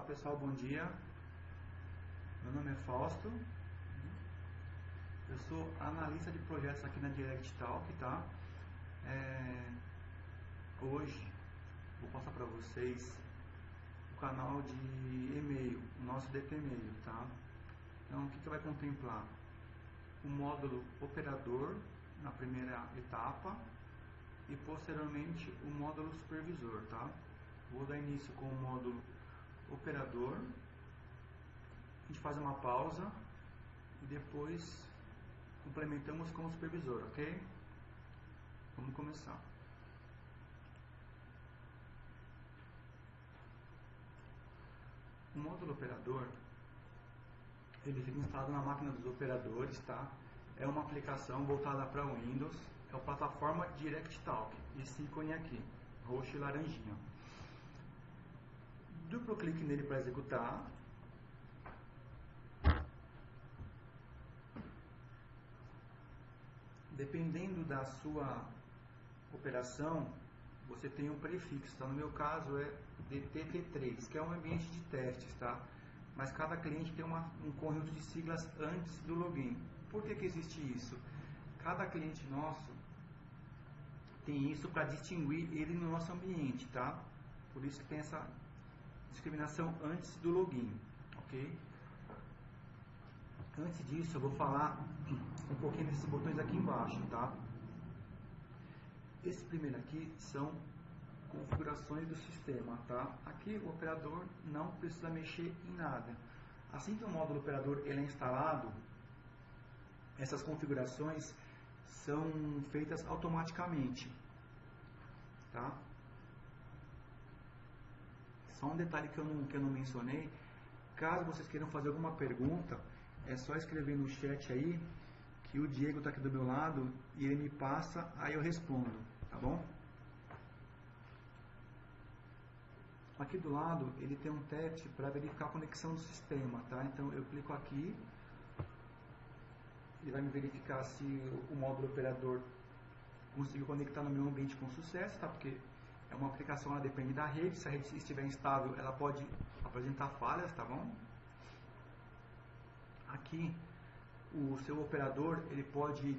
pessoal, bom dia. Meu nome é Fausto. Eu sou analista de projetos aqui na DirectTalk, tá? Hoje vou passar para vocês o canal de e-mail, o nosso DP-mail, tá? Então, o que vai contemplar? O módulo operador na primeira etapa e posteriormente o módulo supervisor, tá? Vou dar início com o módulo operador, a gente faz uma pausa e depois complementamos com o supervisor, ok? Vamos começar. O módulo operador, ele fica instalado na máquina dos operadores, tá? É uma aplicação voltada para Windows, é a plataforma DirectTalk, esse ícone aqui, roxo e laranjinha. Duplo clique nele para executar. Dependendo da sua operação, você tem um prefixo, tá? No meu caso é DTT3, que é um ambiente de testes, tá? Mas cada cliente tem um conjunto de siglas antes do login. Por que existe isso? Cada cliente nosso tem isso para distinguir ele no nosso ambiente, tá? Por isso que tem essa discriminação antes do login, ok? Antes disso, eu vou falar um pouquinho desses botões aqui embaixo, tá? Esse primeiro aqui são configurações do sistema, tá? Aqui o operador não precisa mexer em nada. Assim que o módulo operador ele é instalado, essas configurações são feitas automaticamente, tá? Só um detalhe que eu não mencionei, caso vocês queiram fazer alguma pergunta, é só escrever no chat aí, que o Diego está aqui do meu lado e ele me passa, aí eu respondo, tá bom? Aqui do lado ele tem um teste para verificar a conexão do sistema, tá? Então eu clico aqui, ele vai me verificar se o módulo operador conseguiu conectar no meu ambiente com sucesso, tá? Porque é uma aplicação, ela depende da rede, se a rede estiver instável ela pode apresentar falhas, tá bom? Aqui o seu operador ele pode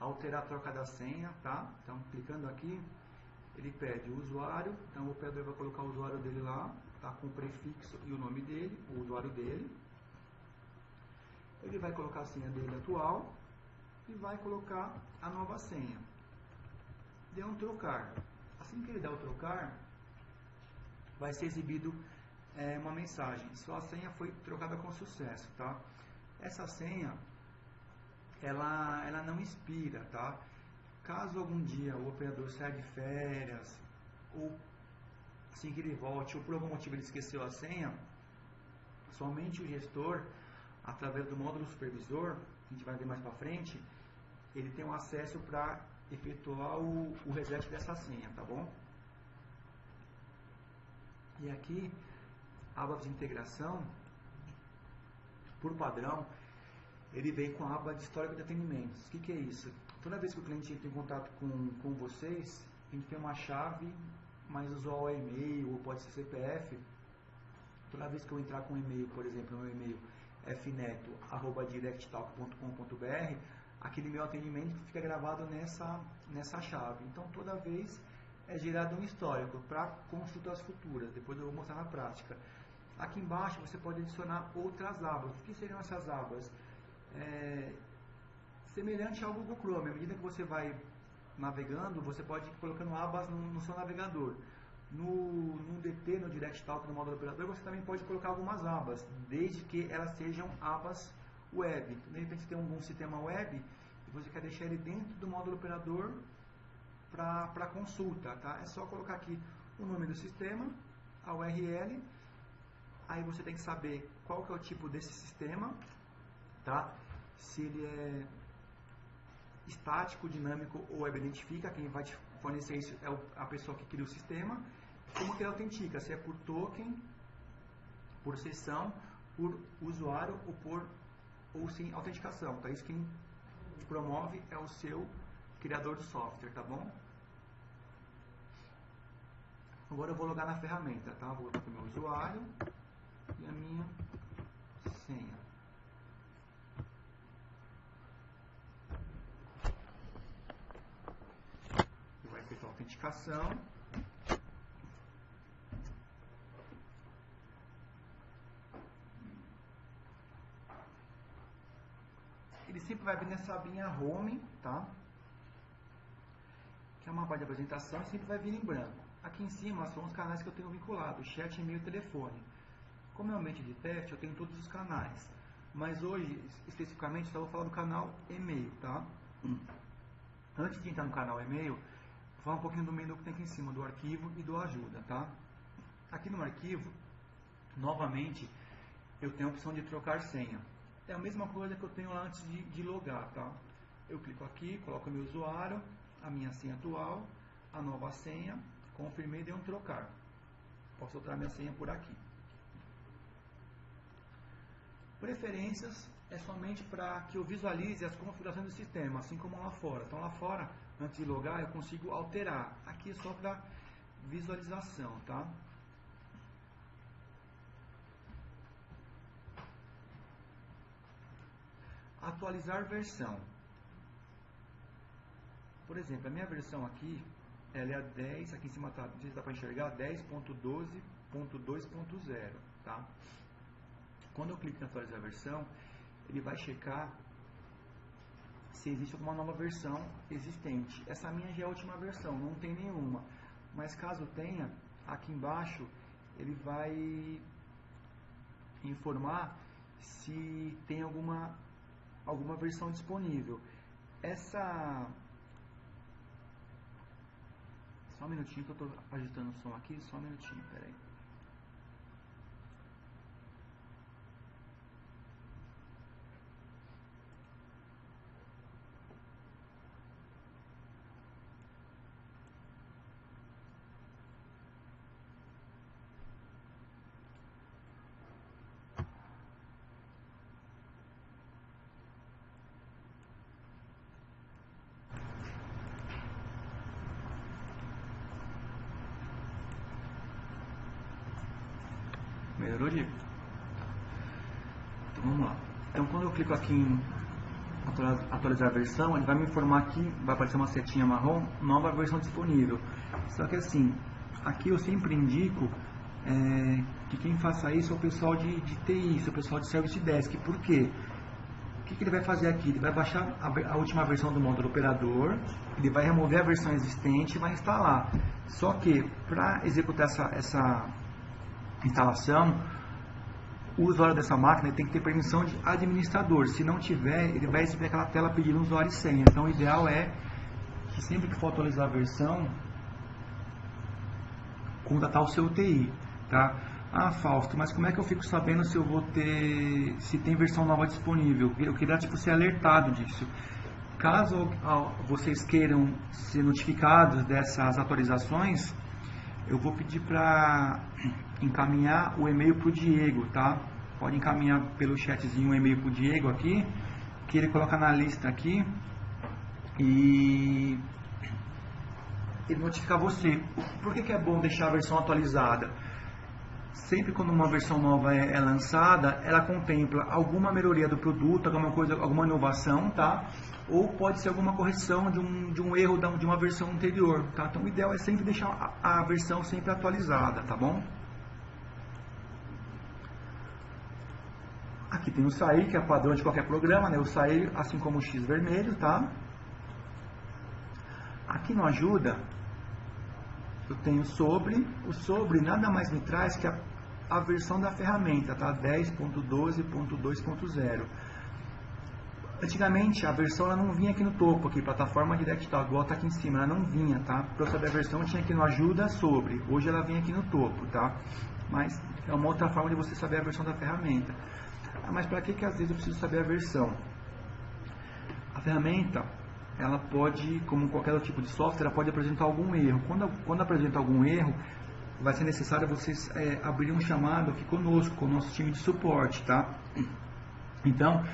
alterar a troca da senha, tá? Então clicando aqui ele pede o usuário, então o operador vai colocar o usuário dele lá, tá? Com o prefixo e o nome dele, o usuário dele. Ele vai colocar a senha dele atual e vai colocar a nova senha. Dê um trocar. Assim que ele der o trocar, vai ser exibido uma mensagem. Sua senha foi trocada com sucesso, tá? Essa senha, ela não expira, tá? Caso algum dia o operador saia de férias, ou assim que ele volte, ou por algum motivo ele esqueceu a senha, somente o gestor, através do módulo supervisor, que a gente vai ver mais para frente, ele tem um acesso para efetuar o reset dessa senha, tá bom? E aqui, aba de integração, por padrão, ele vem com a aba de histórico de atendimentos. O que é isso? Toda vez que o cliente entra em contato com vocês, a gente tem uma chave mais usual, é e-mail ou pode ser CPF. Toda vez que eu entrar com um e-mail, por exemplo, meu e-mail fneto@directtalk.com.br, aquele meu atendimento fica gravado nessa chave. Então toda vez é gerado um histórico para consultas futuras, depois eu vou mostrar na prática. Aqui embaixo você pode adicionar outras abas. O que seriam essas abas? Semelhante ao Google Chrome, à medida que você vai navegando, você pode ir colocando abas no seu navegador. No DT, no DirectTalk, no módulo operador, você também pode colocar algumas abas, desde que elas sejam abas web. De repente você tem um sistema web e você quer deixar ele dentro do módulo operador para consulta, tá? É só colocar aqui o nome do sistema, a URL, aí você tem que saber qual que é o tipo desse sistema, tá? Se ele é estático, dinâmico ou web identifica, quem vai te fornecer isso é a pessoa que cria o sistema. Como que ele autentica, se é por token, por sessão, por usuário ou sem autenticação, tá? Isso quem promove é o seu criador do software, tá bom? Agora eu vou logar na ferramenta, tá? Vou para o meu usuário, a minha senha. Eu vou efetuar a autenticação. Ele sempre vai vir nessa abinha Home, tá? Que é uma barra de apresentação e sempre vai vir em branco. Aqui em cima são os canais que eu tenho vinculado, chat, e-mail e telefone. Como é um ambiente de teste, eu tenho todos os canais. Mas hoje, especificamente, eu vou falar do canal e-mail, tá? Antes de entrar no canal e-mail, vou falar um pouquinho do menu que tem aqui em cima, do arquivo e do ajuda, tá? Aqui no arquivo, novamente, eu tenho a opção de trocar senha. É a mesma coisa que eu tenho lá antes de logar, tá? Eu clico aqui, coloco o meu usuário, a minha senha atual, a nova senha, confirmei e dei um trocar. Posso trocar minha senha por aqui. Preferências é somente para que eu visualize as configurações do sistema, assim como lá fora. Então lá fora, antes de logar, eu consigo alterar. Aqui é só para visualização, tá? Atualizar versão. Por exemplo, a minha versão aqui, ela é a 10, aqui em cima tá, não sei se dá para enxergar, 10.12.2.0, tá? Quando eu clico em atualizar a versão, ele vai checar se existe alguma nova versão existente. Essa minha já é a última versão, não tem nenhuma. Mas caso tenha, aqui embaixo, ele vai informar se tem alguma versão disponível. Só um minutinho que eu estou agitando o som aqui, só um minutinho, peraí. Melhorou, Diego? Então vamos lá. Então quando eu clico aqui em atualizar a versão, ele vai me informar aqui, vai aparecer uma setinha marrom, nova versão disponível. Só que assim, aqui eu sempre indico que quem faça isso é o pessoal de TI, é o pessoal de Service Desk. Por quê? O que ele vai fazer aqui? Ele vai baixar a última versão do módulo operador, ele vai remover a versão existente e vai instalar. Só que para executar essa instalação, o usuário dessa máquina tem que ter permissão de administrador. Se não tiver, ele vai exibir aquela tela pedindo usuário e senha. Então o ideal é que sempre que for atualizar a versão, contatar o seu TI, tá? Ah, Fausto, mas como é que eu fico sabendo se se tem versão nova disponível? Eu queria ser alertado disso. Caso vocês queiram ser notificados dessas atualizações, eu vou pedir para encaminhar o e-mail para o Diego, tá? Pode encaminhar pelo chatzinho o e-mail para o Diego aqui, que ele coloca na lista aqui e ele notificar você. Por que é bom deixar a versão atualizada? Sempre quando uma versão nova é lançada, ela contempla alguma melhoria do produto, alguma inovação, tá? Ou pode ser alguma correção de um erro de uma versão anterior, tá? Então o ideal é sempre deixar a versão sempre atualizada, tá bom? Aqui tem o sair, que é padrão de qualquer programa, né? O sair, assim como o X vermelho, tá? Aqui no ajuda, eu tenho sobre. O sobre nada mais me traz que a versão da ferramenta, tá? 10.12.2.0. Antigamente a versão ela não vinha aqui no topo, aqui, plataforma DirectTalk, igual tá aqui em cima, ela não vinha, tá? Para eu saber a versão, eu tinha aqui no ajuda sobre. Hoje ela vem aqui no topo, tá? Mas é uma outra forma de você saber a versão da ferramenta. Mas para que às vezes eu preciso saber a versão? A ferramenta, ela pode, como qualquer outro tipo de software, ela pode apresentar algum erro. Quando apresenta algum erro, vai ser necessário vocês abrir um chamado aqui conosco, com o nosso time de suporte, tá? Então,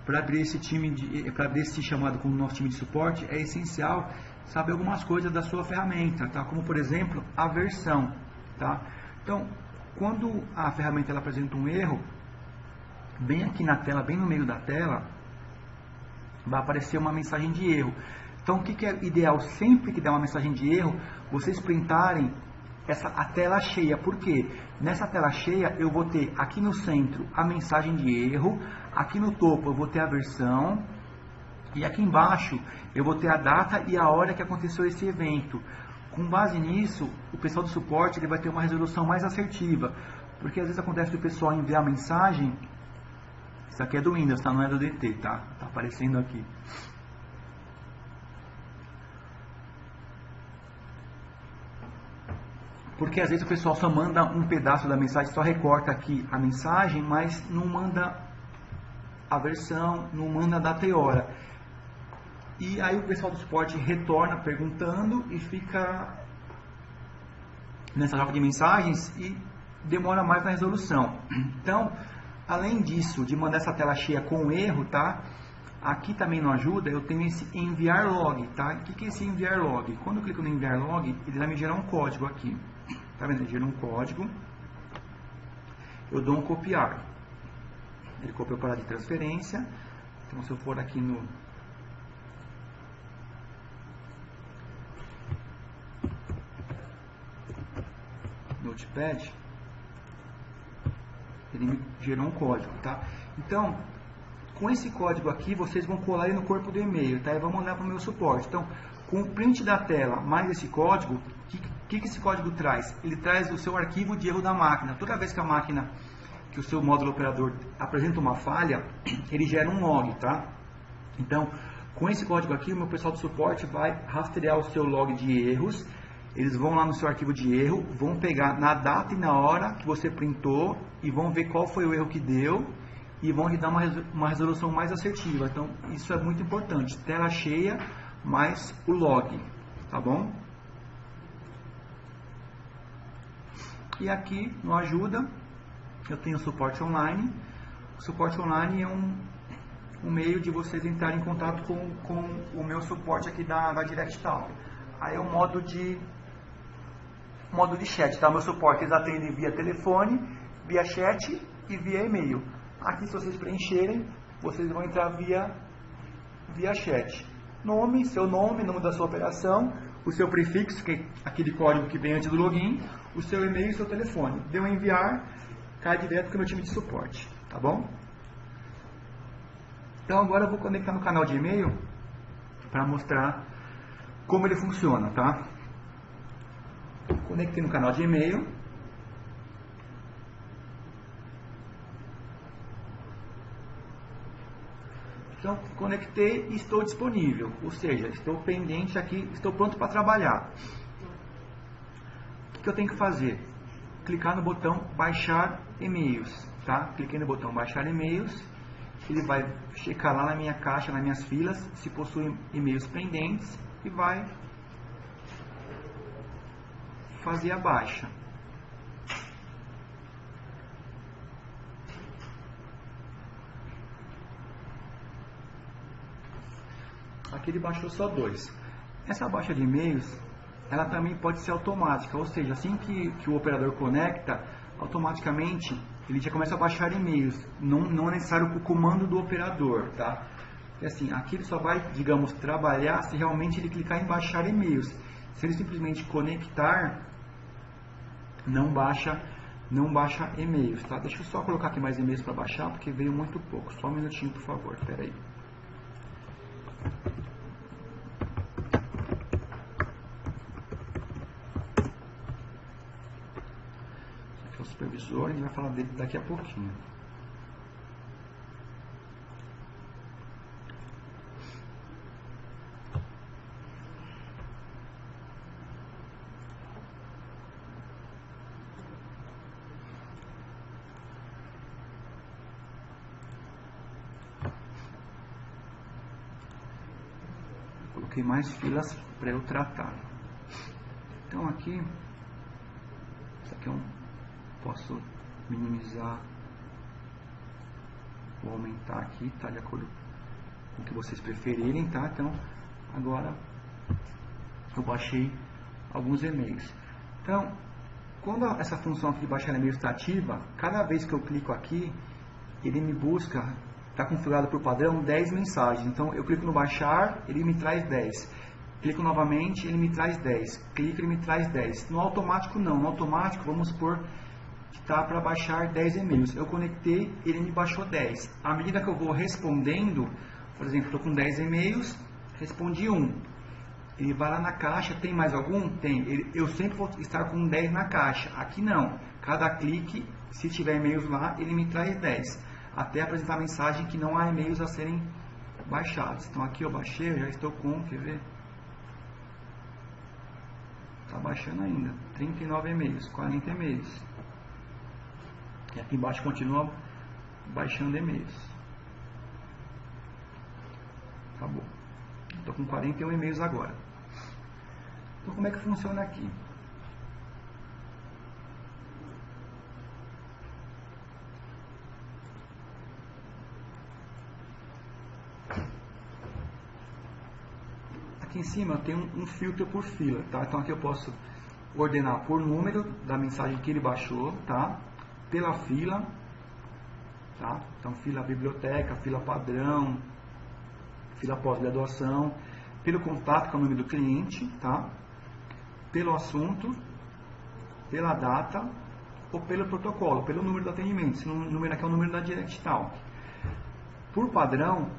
para abrir esse chamado com o nosso time de suporte, é essencial saber algumas coisas da sua ferramenta, tá? Como por exemplo, a versão, tá? Então, quando a ferramenta ela apresenta um erro, bem aqui na tela, bem no meio da tela, vai aparecer uma mensagem de erro. Então, o que é ideal? Sempre que der uma mensagem de erro, vocês printarem a tela cheia. Por quê? Nessa tela cheia, eu vou ter aqui no centro a mensagem de erro, aqui no topo eu vou ter a versão, e aqui embaixo eu vou ter a data e a hora que aconteceu esse evento. Com base nisso, o pessoal do suporte ele vai ter uma resolução mais assertiva, porque às vezes acontece do pessoal enviar mensagem. Isso aqui é do Windows, tá? Não é do DT, tá? Tá aparecendo aqui. Porque às vezes o pessoal só manda um pedaço da mensagem, só recorta aqui a mensagem, mas não manda a versão, não manda a data e hora. E aí o pessoal do suporte retorna perguntando e fica nessa troca de mensagens e demora mais na resolução. Então, além disso, de mandar essa tela cheia com erro, tá? Aqui também não ajuda, eu tenho esse enviar log, tá? O que é esse enviar log? Quando eu clico no enviar log, ele vai me gerar um código aqui. Tá vendo? Ele gera um código. Eu dou um copiar. Ele copiou para de transferência. Então, se eu for aqui no Notepad, ele me gerou um código, tá? Então, com esse código aqui, vocês vão colar ele no corpo do e-mail, tá? E vão mandar para o meu suporte. Então, com o print da tela mais esse código, o que esse código traz? Ele traz o seu arquivo de erro da máquina. Toda vez que a máquina, que o seu módulo operador apresenta uma falha, ele gera um log, tá? Então, com esse código aqui, o meu pessoal do suporte vai rastrear o seu log de erros. Eles vão lá no seu arquivo de erro, vão pegar na data e na hora que você printou e vão ver qual foi o erro que deu e vão lhe dar uma resolução mais assertiva. Então, isso é muito importante. Tela cheia mais o log, tá bom? E aqui no ajuda, eu tenho o suporte online. O suporte online é um meio de vocês entrarem em contato com o meu suporte aqui da DirectTalk. Aí é o modo de chat, tá? Meu suporte eles atendem via telefone, via chat e via e-mail. Aqui, se vocês preencherem, vocês vão entrar via chat. Nome, seu nome, nome da sua operação, o seu prefixo, que é aquele código que vem antes do login, o seu e-mail e o seu telefone. Deu enviar, cai direto para o meu time de suporte, tá bom? Então agora eu vou conectar no canal de e-mail para mostrar como ele funciona, tá? Conectei no canal de e-mail. Então, conectei e estou disponível, ou seja, estou pendente aqui, estou pronto para trabalhar. O que eu tenho que fazer? Clicar no botão baixar e-mails, tá? Cliquei no botão baixar e-mails, ele vai checar lá na minha caixa, nas minhas filas, se possui e-mails pendentes e vai fazer a baixa. Aqui ele baixou só 2. Essa baixa de e-mails, ela também pode ser automática, ou seja, assim que o operador conecta, automaticamente ele já começa a baixar e-mails. Não é necessário o comando do operador, tá? Porque assim, aqui ele só vai, digamos, trabalhar se realmente ele clicar em baixar e-mails. Se ele simplesmente conectar, não baixa e-mails, tá? Deixa eu só colocar aqui mais e-mails para baixar, porque veio muito pouco. Só um minutinho, por favor. Espera aí. Esse aqui é o supervisor, a gente vai falar dele daqui a pouquinho. Coloquei mais filas para eu tratar. Então aqui, isso aqui eu posso minimizar ou aumentar aqui, tá? De acordo com o que vocês preferirem, tá? Então agora eu baixei alguns e-mails. Então, Quando essa função aqui de baixar e-mail está ativa, cada vez que eu clico aqui, ele me busca, está configurado por padrão, 10 mensagens. Então, eu clico no baixar, ele me traz 10. Clico novamente, ele me traz 10. Clico, ele me traz 10. No automático, não. No automático, vamos supor que está para baixar 10 e-mails. Eu conectei, ele me baixou 10. À medida que eu vou respondendo, por exemplo, estou com 10 e-mails, respondi 1. Ele vai lá na caixa, tem mais algum? Tem. Eu sempre vou estar com 10 na caixa. Aqui não. Cada clique, se tiver e-mails lá, ele me traz 10. Até apresentar a mensagem que não há e-mails a serem baixados. Então aqui eu baixei, eu já estou com, quer ver? Está baixando ainda. 39 e-mails, 40 e-mails. E aqui embaixo continua baixando e-mails. Acabou. Estou com 41 e-mails agora. Então como é que funciona aqui? Aqui em cima eu tenho um filtro por fila, tá? Então aqui eu posso ordenar por número da mensagem que ele baixou, tá? Pela fila, tá? Então fila biblioteca, fila padrão, fila pós-graduação, pelo contato, que é o nome do cliente, tá? Pelo assunto, pela data ou pelo protocolo, pelo número do atendimento. Esse número aqui é o número da DirectTalk. Por padrão,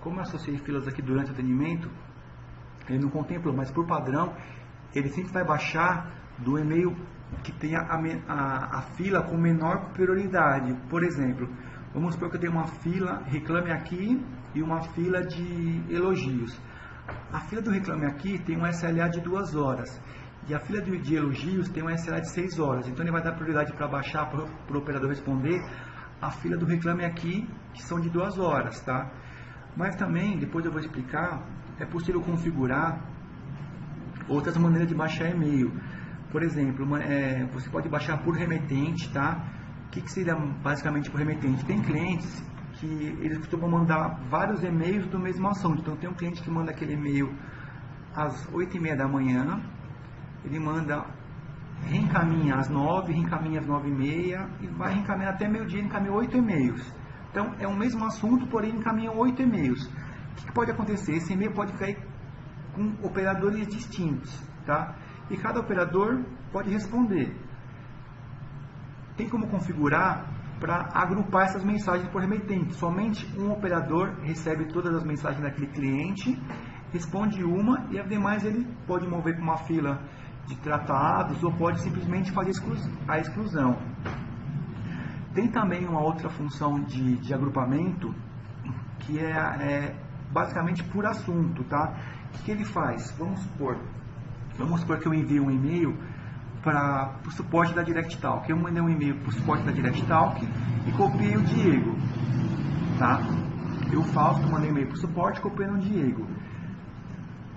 como eu associei filas aqui durante o atendimento, ele não contempla, mas por padrão, ele sempre vai baixar do e-mail que tenha a fila com menor prioridade. Por exemplo, vamos supor que eu tenho uma fila Reclame Aqui e uma fila de elogios. A fila do Reclame Aqui tem um SLA de 2 horas e a fila de elogios tem um SLA de 6 horas. Então ele vai dar prioridade para baixar, para o operador responder a fila do Reclame Aqui, que são de 2 horas, tá? Mas também, depois eu vou explicar, é possível configurar outras maneiras de baixar e-mail. Por exemplo, você pode baixar por remetente, tá? O que seria basicamente por remetente? Tem clientes que eles costumam mandar vários e-mails do mesmo assunto. Então tem um cliente que manda aquele e-mail às 8h30 da manhã, ele reencaminha às 9, reencaminha às 9h30 e vai reencaminhar até meio-dia, encaminha 8 e-mails. Então é o mesmo assunto, porém encaminham 8 e-mails. O que pode acontecer? Esse e-mail pode cair com operadores distintos, tá? E cada operador pode responder. Tem como configurar para agrupar essas mensagens por remetente. Somente um operador recebe todas as mensagens daquele cliente, responde uma e as demais ele pode mover para uma fila de tratados ou pode simplesmente fazer a exclusão. Tem também uma outra função de agrupamento que é basicamente por assunto, tá? O que ele faz? Vamos supor que eu envio um e-mail para o suporte da DirectTalk. Eu mandei um e-mail para o suporte da DirectTalk e copiei o Diego, tá? Eu, Fausto, mandei um e-mail para o suporte copiando o Diego.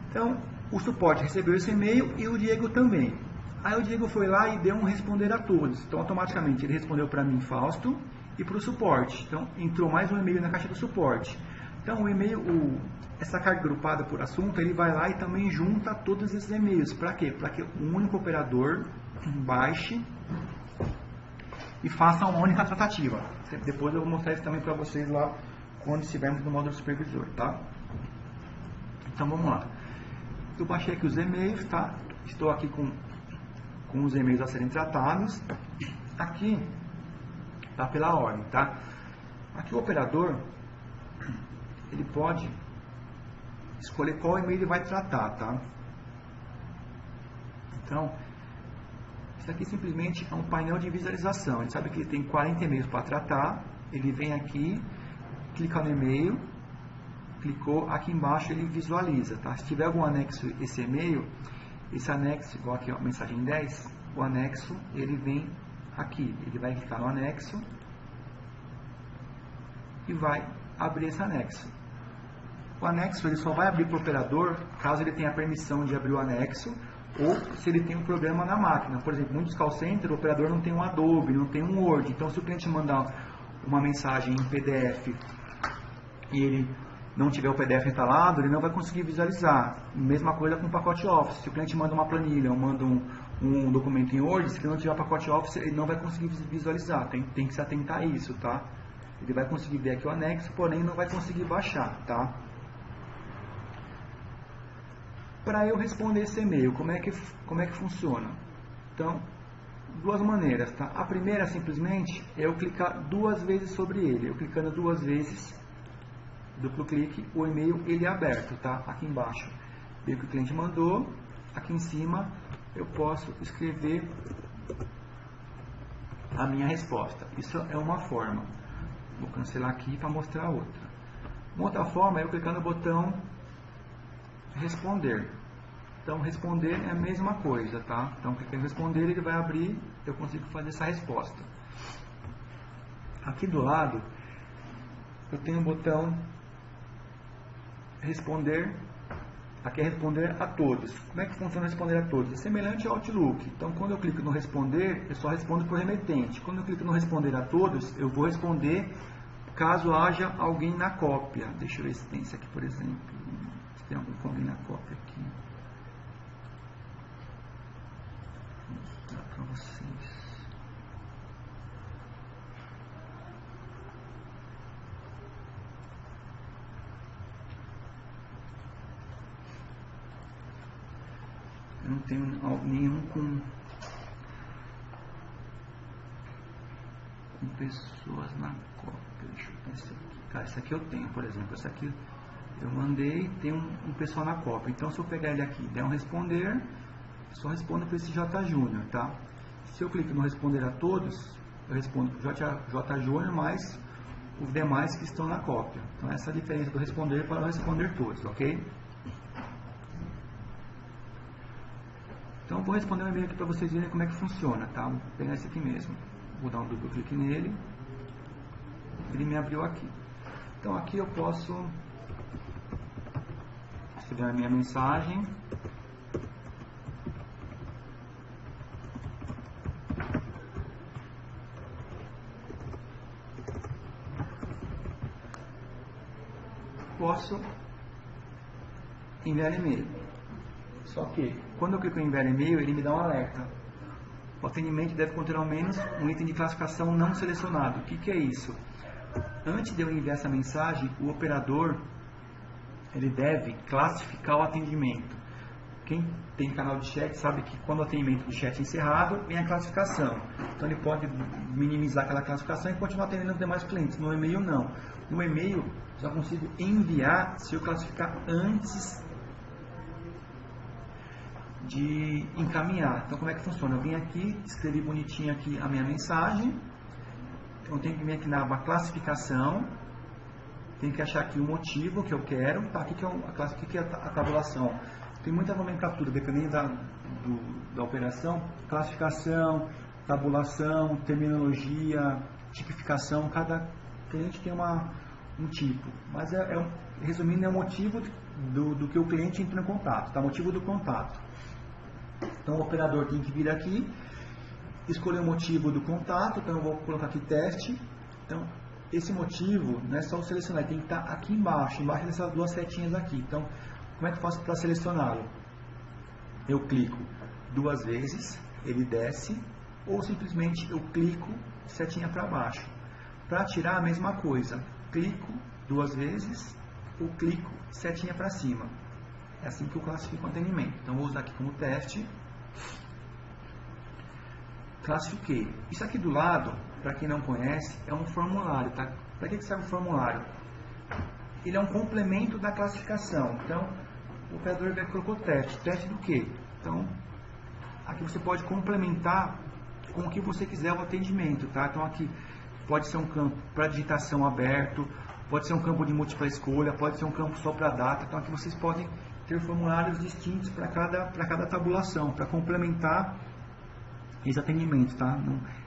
Então, o suporte recebeu esse e-mail e o Diego também. Aí o Diego foi lá e deu um responder a todos. Então, automaticamente, ele respondeu para mim, Fausto, e para o suporte. Então, entrou mais um e-mail na caixa do suporte. Então, o e-mail, essa carga agrupada por assunto, ele vai lá e também junta todos esses e-mails. Para quê? Para que um único operador baixe e faça uma única tratativa. Depois eu vou mostrar isso também para vocês lá quando estivermos no módulo supervisor, tá? Então, vamos lá. Eu baixei aqui os e-mails, tá? Estou aqui com os e-mails a serem tratados. Aqui tá pela ordem, tá? Aqui o operador ele pode escolher qual e-mail ele vai tratar, tá? Então, isso aqui simplesmente é um painel de visualização. Ele sabe que ele tem 40 e-mails para tratar. Ele vem aqui, clica no e-mail, clicou aqui embaixo, ele visualiza, tá? Se tiver algum anexo esse e-mail, esse anexo, igual aqui, ó, mensagem 10, o anexo, ele vem aqui. Ele vai clicar no anexo e vai abrir esse anexo. O anexo ele só vai abrir para o operador caso ele tenha permissão de abrir o anexo ou se ele tem um programa na máquina. Por exemplo, muitos call centers, o operador não tem um Adobe, não tem um Word. Então, se o cliente mandar uma mensagem em PDF e ele não tiver o PDF instalado, ele não vai conseguir visualizar. Mesma coisa com o pacote Office. Se o cliente manda uma planilha ou manda um um documento em Word, se ele não tiver pacote Office, ele não vai conseguir visualizar. Tem que se atentar a isso, tá? Ele vai conseguir ver aqui o anexo, porém não vai conseguir baixar, tá? Para eu responder esse e-mail, como é que funciona? Então, duas maneiras, tá? A primeira, simplesmente, é eu clicar 2 vezes sobre ele. Eu clicando 2 vezes, duplo clique, o e-mail ele é aberto, tá? Aqui embaixo, veio o que o cliente mandou. Aqui em cima, eu posso escrever a minha resposta. Isso é uma forma. Vou cancelar aqui para mostrar outra. Uma outra forma é eu clicar no botão responder. Então, responder é a mesma coisa, tá? Então, clicando em responder, ele vai abrir, eu consigo fazer essa resposta. Aqui do lado, eu tenho o botão responder. Aqui é responder a todos. Como é que funciona responder a todos? É semelhante ao Outlook. Então, quando eu clico no responder, eu só respondo por remetente. Quando eu clico no responder a todos, eu vou responder caso haja alguém na cópia. Deixa eu ver se tem isso aqui, por exemplo. Se tem alguém na cópia aqui. Vou mostrar para vocês. Eu não tenho nenhum com pessoas na cópia. Deixa eu ver esse aqui. Cara, esse aqui eu tenho, por exemplo. Esse aqui eu mandei, tem um pessoal na cópia. Então, se eu pegar ele aqui e der um responder, eu só respondo para esse J Júnior, tá? Se eu clico no responder a todos, eu respondo para o J Júnior mais os demais que estão na cópia. Então, essa é a diferença do responder para o responder todos, ok? Então, vou responder um e-mail aqui para vocês verem como é que funciona, tá? Vou pegar esse aqui mesmo. Vou dar um duplo clique nele. Ele me abriu aqui. Então, aqui eu posso escrever a minha mensagem. Posso enviar e-mail. Só que, quando eu clico em enviar e-mail, ele me dá um alerta. O atendimento deve conter ao menos um item de classificação não selecionado. O que é isso? Antes de eu enviar essa mensagem, o operador ele deve classificar o atendimento. Quem tem canal de chat sabe que quando o atendimento do chat é encerrado, vem a classificação. Então ele pode minimizar aquela classificação e continuar atendendo os demais clientes. No e-mail não. No e-mail só consigo enviar se eu classificar antes de encaminhar. Então, como é que funciona? Eu vim aqui, escrevi bonitinho aqui a minha mensagem. Então, eu tenho que vir aqui na aba classificação. Tenho que achar aqui o motivo que eu quero. Tá, aqui que é a tabulação. Tem muita nomenclatura, dependendo da operação. Classificação, tabulação, terminologia, tipificação. Cada cliente tem um tipo. Mas, resumindo, é o motivo do que o cliente entrou em contato. Tá? Motivo do contato. Então, o operador tem que vir aqui, escolher o motivo do contato. Então, eu vou colocar aqui teste. Então, esse motivo não é só selecionar, ele tem que estar aqui embaixo dessas duas setinhas aqui. Então, como é que eu faço para selecioná-lo? Eu clico 2 vezes, ele desce, ou simplesmente eu clico setinha para baixo. Para tirar a mesma coisa, clico 2 vezes, ou clico setinha para cima. É assim que eu classifico o atendimento. Então, vou usar aqui como teste. Classifiquei. Isso aqui do lado, para quem não conhece, é um formulário. Tá? Para que serve o formulário? Ele é um complemento da classificação. Então, o operador colocou teste. Teste do quê? Então, aqui você pode complementar com o que você quiser o atendimento. Tá? Então, aqui pode ser um campo para digitação aberto, pode ser um campo de múltipla escolha, pode ser um campo só para data. Então, aqui vocês podem ter formulários distintos para cada tabulação, para complementar esse atendimento, tá?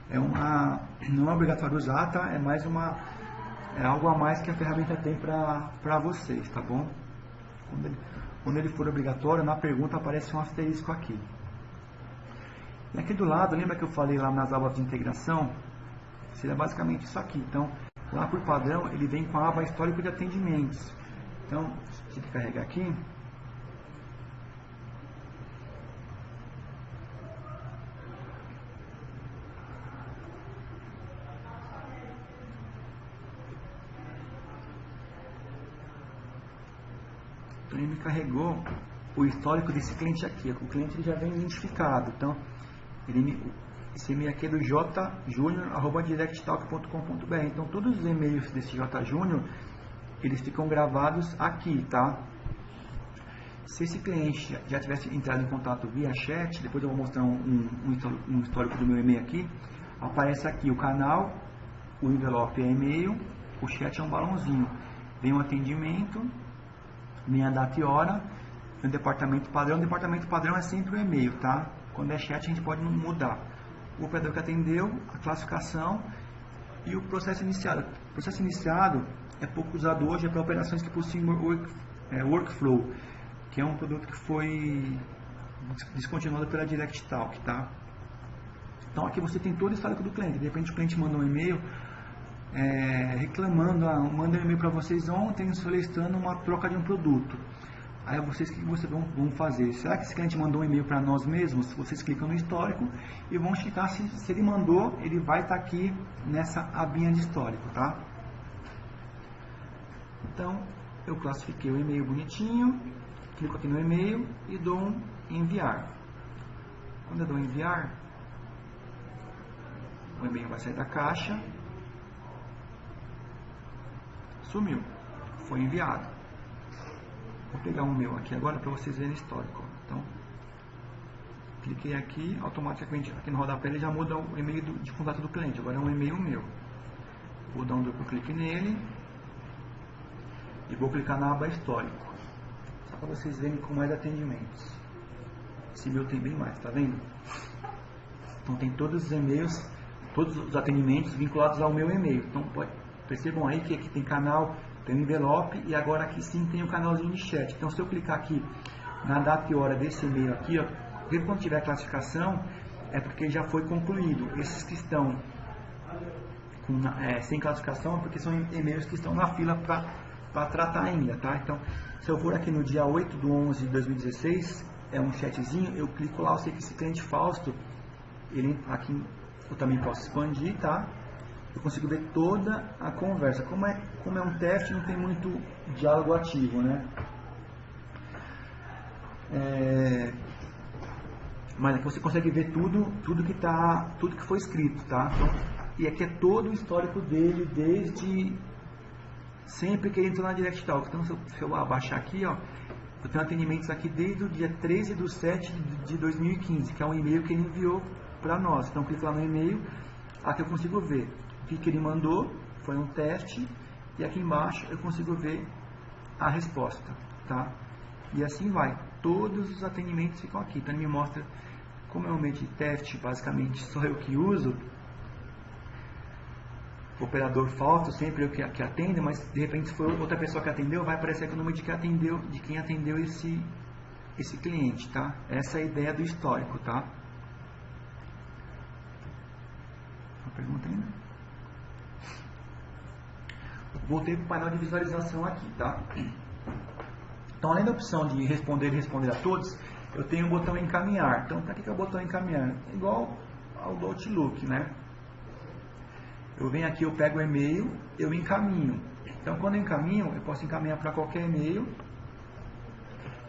Não é obrigatório usar, tá? É mais algo a mais que a ferramenta tem para vocês, tá bom? Quando ele for obrigatório, na pergunta aparece um asterisco aqui. E aqui do lado, lembra que eu falei lá nas abas de integração? Seria basicamente isso aqui. Então, lá por padrão, ele vem com a aba histórico de atendimentos. Então, se eu carregar aqui, Então ele me carregou o histórico desse cliente aqui. O cliente ele já vem identificado. Então, esse e-mail aqui é do jjunior@directtalk.com.br. Então todos os e-mails desse jjunior, eles ficam gravados aqui, tá? Se esse cliente já tivesse entrado em contato via chat, depois eu vou mostrar um histórico do meu e-mail aqui, aparece aqui o canal, o envelope é e-mail, o chat é um balãozinho, vem o atendimento, vem a data e hora, vem o departamento padrão. O departamento padrão é sempre o e-mail, tá? Quando é chat a gente pode mudar. O operador que atendeu, a classificação e o processo iniciado. O processo iniciado é pouco usado hoje, é para operações que possuem workflow, que é um produto que foi descontinuado pela DirectTalk, tá? Então aqui você tem todo o histórico do cliente. De repente o cliente mandou um e-mail reclamando, mandei um e-mail para vocês ontem solicitando uma troca de um produto. Aí vocês, o que vocês vão fazer? Será que esse cliente mandou um e-mail para nós mesmos? Vocês clicam no histórico e vão checar se ele mandou, ele vai estar aqui nessa abinha de histórico, tá? Então eu classifiquei o e-mail bonitinho, clico aqui no e-mail e dou um enviar. Quando eu dou enviar, o e-mail vai sair da caixa, sumiu, foi enviado. Vou pegar o meu aqui agora para vocês verem o histórico. Então, cliquei aqui, automaticamente aqui no rodapé ele já muda o e-mail de contato do cliente. Agora é um e-mail meu. Vou dar um duplo clique nele e vou clicar na aba histórico. Só para vocês verem como é de atendimentos. Esse meu tem bem mais, tá vendo? Então tem todos os e-mails, todos os atendimentos vinculados ao meu e-mail. Então percebam aí que aqui tem canal, tem envelope e agora aqui sim tem o canalzinho de chat. Então se eu clicar aqui na data e hora desse e-mail aqui, ó, quando tiver classificação é porque já foi concluído. Esses que estão sem classificação é porque são e-mails que estão na fila para tratar ainda, tá? Então se eu for aqui no dia 8/11/2016, é um chatzinho, eu clico lá, eu sei que esse cliente Fausto, ele aqui eu também posso expandir, tá? Eu consigo ver toda a conversa. Como é um teste, não tem muito diálogo ativo, né? Mas aqui você consegue ver tudo que foi escrito, tá? Então, e aqui é todo o histórico dele, desde sempre que ele entrou na DirectTalk. Então, se eu abaixar aqui, ó, eu tenho atendimentos aqui desde o dia 13/7/2015, que é um e-mail que ele enviou para nós. Então, clico lá no e-mail, aqui eu consigo ver o que ele mandou, foi um teste, e aqui embaixo eu consigo ver a resposta, tá? E assim vai, todos os atendimentos ficam aqui. Então ele me mostra, como é um meio de teste, basicamente sou eu que uso, o operador Fausto, sempre eu que atende, mas de repente se for outra pessoa que atendeu, vai aparecer aqui o número de quem atendeu esse cliente, tá? Essa é a ideia do histórico, tá? Uma pergunta ainda? Voltei para o painel de visualização aqui, tá? Então, além da opção de responder e responder a todos, eu tenho o botão encaminhar. Então, para que é o botão encaminhar? Igual ao do Outlook, né? Eu venho aqui, eu pego o e-mail, eu encaminho. Então, quando eu encaminho, eu posso encaminhar para qualquer e-mail.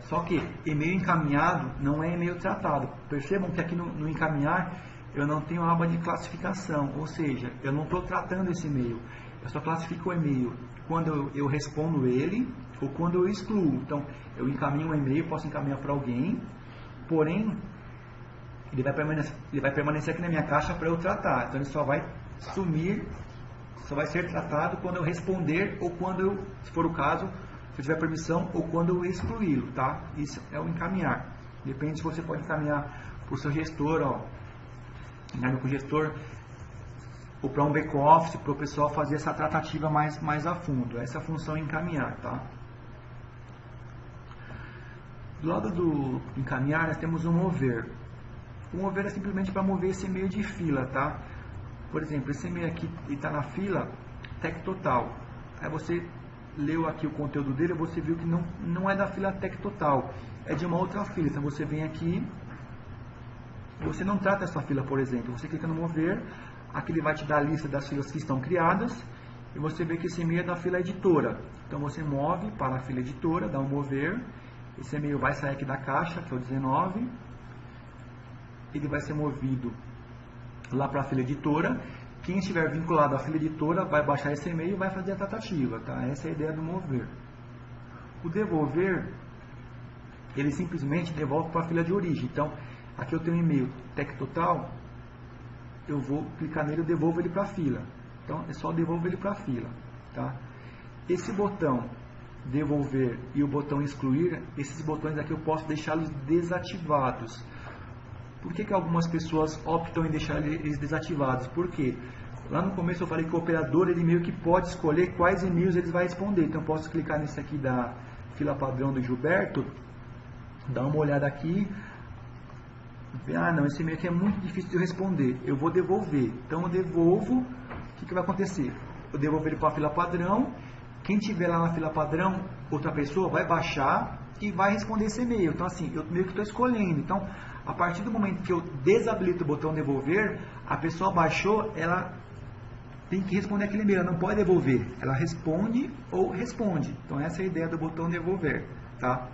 Só que e-mail encaminhado não é e-mail tratado. Percebam que aqui no encaminhar eu não tenho aba de classificação, ou seja, eu não estou tratando esse e-mail. Eu só classifico o e-mail quando eu respondo ele ou quando eu excluo. Então, eu encaminho um e-mail, posso encaminhar para alguém, porém, ele vai permanecer aqui na minha caixa para eu tratar. Então, ele só vai sumir, só vai ser tratado quando eu responder ou quando eu, se for o caso, se eu tiver permissão ou quando eu excluí-lo, tá? Isso é o encaminhar. Depende se você pode encaminhar para o seu gestor, ó, encaminhar para o gestor, ou para um back-office, para o pessoal fazer essa tratativa mais a fundo. Essa é a função encaminhar, tá? Do lado do encaminhar, nós temos o mover. O mover é simplesmente para mover esse e-mail de fila, tá? Por exemplo, esse e-mail aqui está na fila Tech Total. Aí você leu aqui o conteúdo dele, você viu que não é da fila Tech Total, é de uma outra fila. Então você vem aqui, você não trata essa fila, por exemplo. Você clica no mover, aqui ele vai te dar a lista das filas que estão criadas e você vê que esse e-mail é da fila editora. Então você move para a fila editora, dá um mover, esse e-mail vai sair aqui da caixa, que é o 19, ele vai ser movido lá para a fila editora. Quem estiver vinculado à fila editora vai baixar esse e-mail e vai fazer a tratativa, tá? Essa é a ideia do mover. O devolver, ele simplesmente devolve para a fila de origem. Então, aqui eu tenho um e-mail TecTotal, eu vou clicar nele e devolvo ele para a fila. Então, é só devolver ele para a fila, tá? Esse botão devolver e o botão excluir, esses botões aqui eu posso deixá-los desativados. Por que algumas pessoas optam em deixar eles desativados? Porque lá no começo eu falei que o operador ele meio que pode escolher quais e-mails ele vai responder. Então eu posso clicar nesse aqui da fila padrão do Gilberto, dar uma olhada aqui, ah não, esse e-mail aqui é muito difícil de eu responder, eu vou devolver. Então eu devolvo, o que vai acontecer? Eu devolvo ele para a fila padrão, quem tiver lá na fila padrão, outra pessoa vai baixar e vai responder esse e-mail. Então assim, eu meio que estou escolhendo. Então, a partir do momento que eu desabilito o botão devolver, a pessoa baixou, ela tem que responder aquele e-mail, ela não pode devolver, ela responde ou responde. Então essa é a ideia do botão devolver, tá?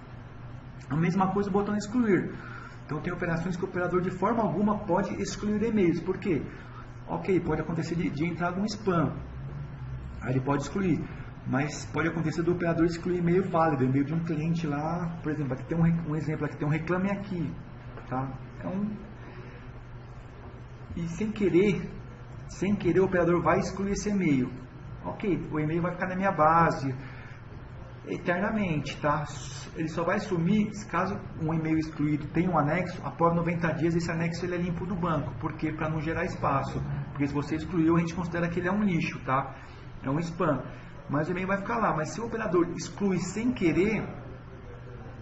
A mesma coisa o botão excluir. Então tem operações que o operador de forma alguma pode excluir e-mails. Por quê? Ok, pode acontecer de entrar algum spam, aí ele pode excluir. Mas pode acontecer do operador excluir e-mail válido, e-mail de um cliente lá, por exemplo, aqui tem um exemplo, aqui tem um reclame aqui, tá? Então, e sem querer o operador vai excluir esse e-mail. Ok, o e-mail vai ficar na minha base eternamente, tá? Ele só vai sumir caso um e-mail excluído tenha um anexo, após 90 dias esse anexo ele é limpo do banco, porque para não gerar espaço, porque se você excluiu a gente considera que ele é um lixo, tá? É um spam. Mas o e-mail vai ficar lá. Mas se o operador exclui sem querer,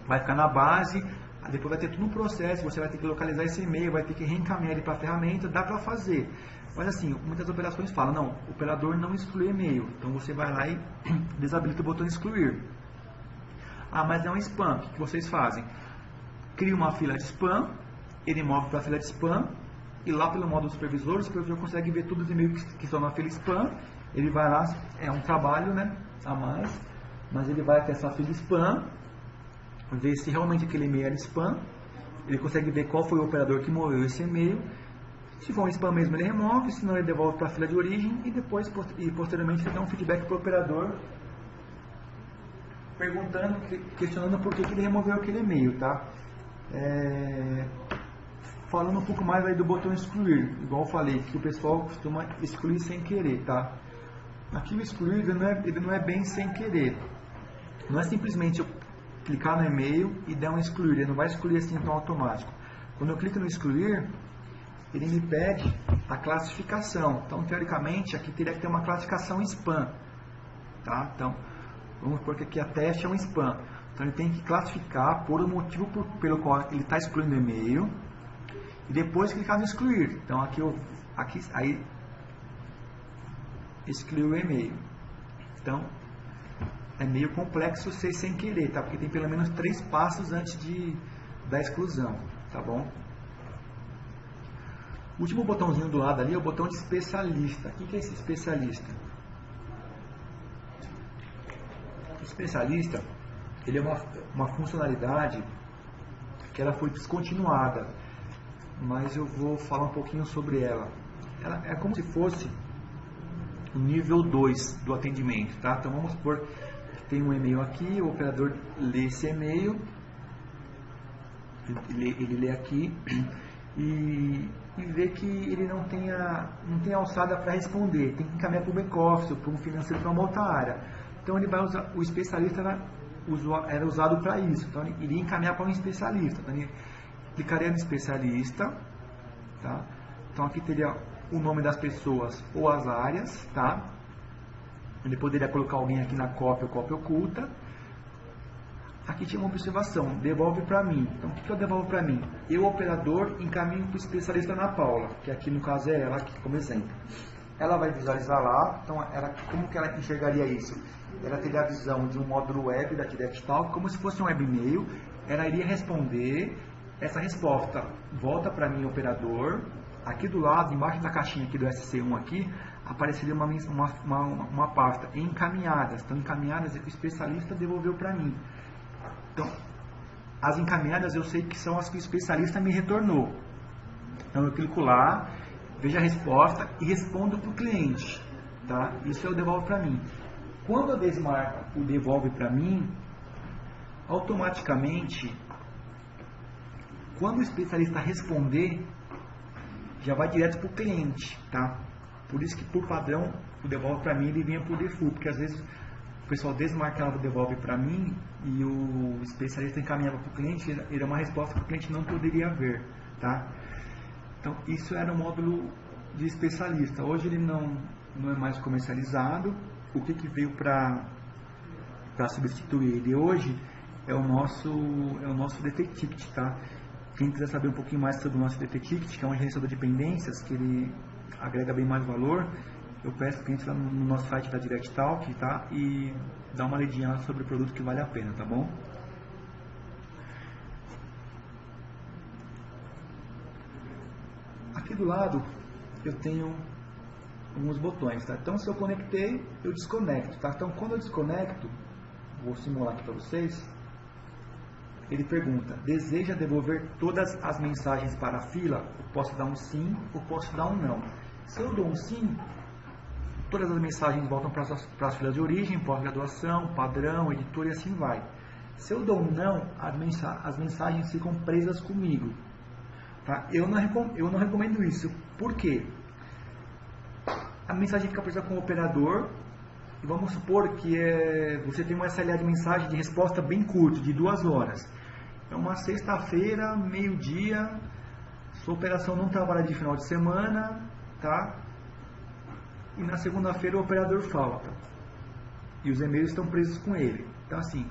vai ficar na base, depois vai ter todo um processo, você vai ter que localizar esse e-mail, vai ter que reencaminhar ele para a ferramenta, dá para fazer. Mas assim, muitas operações falam, não, o operador não exclui e-mail. Então você vai lá e desabilita o botão excluir. Ah, mas é um spam, o que vocês fazem? Cria uma fila de spam, ele move para a fila de spam, e lá pelo módulo supervisor, o supervisor consegue ver todos os e-mails que estão na fila spam. Ele vai lá, é um trabalho, né, a mais, mas ele vai até essa fila spam, ver se realmente aquele e-mail era spam, ele consegue ver qual foi o operador que moveu esse e-mail. Se for um spam mesmo, ele remove, senão ele devolve para a fila de origem e depois, posteriormente, ele dá um feedback para o operador, perguntando, questionando por que ele removeu aquele e-mail, tá? Falando um pouco mais aí do botão excluir, igual eu falei, que o pessoal costuma excluir sem querer, tá? Aqui o excluir ele não é bem sem querer. Não é simplesmente eu clicar no e-mail e dar um excluir, ele não vai excluir assim tão automático. Quando eu clico no excluir, ele me pede a classificação. Então, teoricamente, aqui teria que ter uma classificação spam, tá? Então, vamos supor que aqui a teste é um spam. Então, ele tem que classificar por o motivo pelo qual ele está excluindo o e-mail e depois clicar no excluir. Então, aí excluiu o e-mail. Então, é meio complexo ser sem querer, tá? Porque tem pelo menos 3 passos antes da exclusão, tá bom? O último botãozinho do lado ali é o botão de especialista. O que é esse especialista? O especialista, ele é uma funcionalidade que ela foi descontinuada, mas eu vou falar um pouquinho sobre ela. Ela é como se fosse o nível 2 do atendimento, tá? Então vamos supor que tem um e-mail aqui, o operador lê esse e-mail, ele lê aqui e vê que ele não tem alçada para responder, tem que encaminhar para o back-office, para um financeiro, para uma outra área. Então ele vai usar, o especialista era usado para isso, então ele iria encaminhar para um especialista. Então ele clicaria no especialista, tá? Então aqui teria o nome das pessoas ou as áreas, tá? Ele poderia colocar alguém aqui na cópia ou cópia oculta. Aqui tinha uma observação, devolve para mim. Então o que eu devolvo para mim? Eu, operador, encaminho para o especialista Ana Paula, que aqui no caso é ela, aqui como exemplo. Ela vai visualizar lá, então como que ela enxergaria isso? Ela teria a visão de um módulo web da TireXTalk, como se fosse um webmail. Ela iria responder, essa resposta volta para mim, operador. Aqui do lado, embaixo da caixinha aqui do SC1 aqui, apareceria uma pasta encaminhadas. Então, encaminhadas é que o especialista devolveu para mim. Então, as encaminhadas eu sei que são as que o especialista me retornou. Então, eu clico lá, vejo a resposta e respondo para o cliente. Tá? Isso eu devolvo para mim. Quando a Desmarca o devolve para mim, automaticamente, quando o especialista responder, já vai direto para o cliente, tá? Por isso que, por padrão, o devolve para mim, ele vinha por default, porque às vezes o pessoal desmarcava o devolve para mim e o especialista encaminhava para o cliente, era uma resposta que o cliente não poderia ver, tá? Então, isso era o módulo de especialista. Hoje ele não é mais comercializado. O que veio para substituir ele hoje é o nosso DT Ticket, tá? Quem quiser saber um pouquinho mais sobre o nosso DT Ticket, que é um gerenciador de pendências, que ele agrega bem mais valor, eu peço que entre lá no nosso site da Direct Talk, tá? E dá uma olhadinha sobre o produto que vale a pena, tá bom? Aqui do lado eu tenho alguns botões, tá? Então, se eu conectei, eu desconecto, tá? Então, quando eu desconecto, vou simular aqui para vocês. Ele pergunta: deseja devolver todas as mensagens para a fila? Eu posso dar um sim ou posso dar um não. Se eu dou um sim, todas as mensagens voltam para as filas de origem, pós-graduação, padrão, editor e assim vai. Se eu dou um não, as mensagens ficam presas comigo. Tá? Eu não recomendo isso. Por quê? A mensagem fica presa com o operador. E vamos supor que você tem uma SLA de mensagem de resposta bem curta, de 2 horas. É uma sexta-feira, meio-dia, sua operação não trabalha de final de semana, tá? E na segunda-feira o operador falta. E os e-mails estão presos com ele. Então, assim,